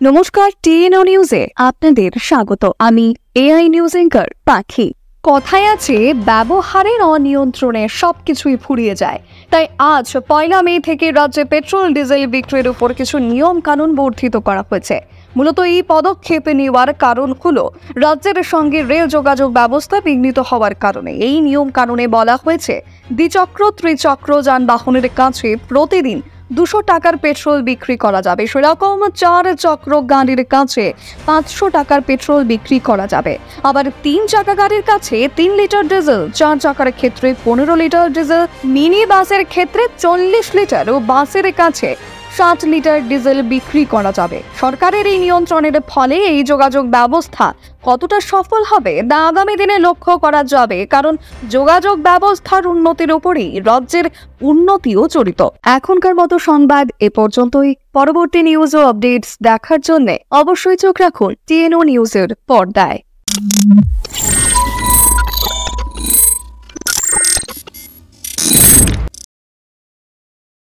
নমস্কার, টিএনও নিউজে আপনাদের স্বাগত। আমি এআই নিউজ অ্যাঙ্কার পাখি। কথায় আছে, ব্যবহারের অনিয়ন্ত্রণে সবকিছুই ফুরিয়ে যায়। তাই আজ 1 মে থেকে রাজ্যে পেট্রোল ডিজেল বিক্রির উপর কিছু নিয়ম কানুন বর্ধিত করা হয়েছে। মূলত এই পদক্ষেপ নেওয়ার কারণ হলো রাজ্যের সঙ্গে রেল যোগাযোগ ব্যবস্থা বিঘ্নিত হওয়ার কারণে। এই নিয়ম কানুনে বলা হয়েছে, দ্বিচক্র ত্রিচক্র যানবাহনের কাছে প্রতিদিন 200 টাকার পেট্রোল বিক্রি করা যাবে। সেরকম 4 চক্র গাড়ির কাছে 500 টাকার পেট্রোল বিক্রি করা যাবে। আবার 3 চাকা গাড়ির কাছে 3 লিটার ডিজেল, 4 চাকার ক্ষেত্রে 15 লিটার ডিজেল, মিনি বাসের ক্ষেত্রে 40 লিটার ও বাসের কাছে 60 লিটার ডিজেল বিক্রি করা যাবে। সরকারের এই নিয়ন্ত্রণের ফলে এই যোগাযোগ ব্যবস্থা কতটা সফল হবে তা আগামী দিনে লক্ষ্য করা যাবে, কারণ যোগাযোগ ব্যবস্থার উন্নতির উপরই রাজ্যের উন্নতিও জড়িত। এখনকার মতো সংবাদ এ পর্যন্তই। পরবর্তী নিউজ ও আপডেটস দেখার জন্য অবশ্যই চোখ রাখুন টিএনও নিউজের পর্দায়।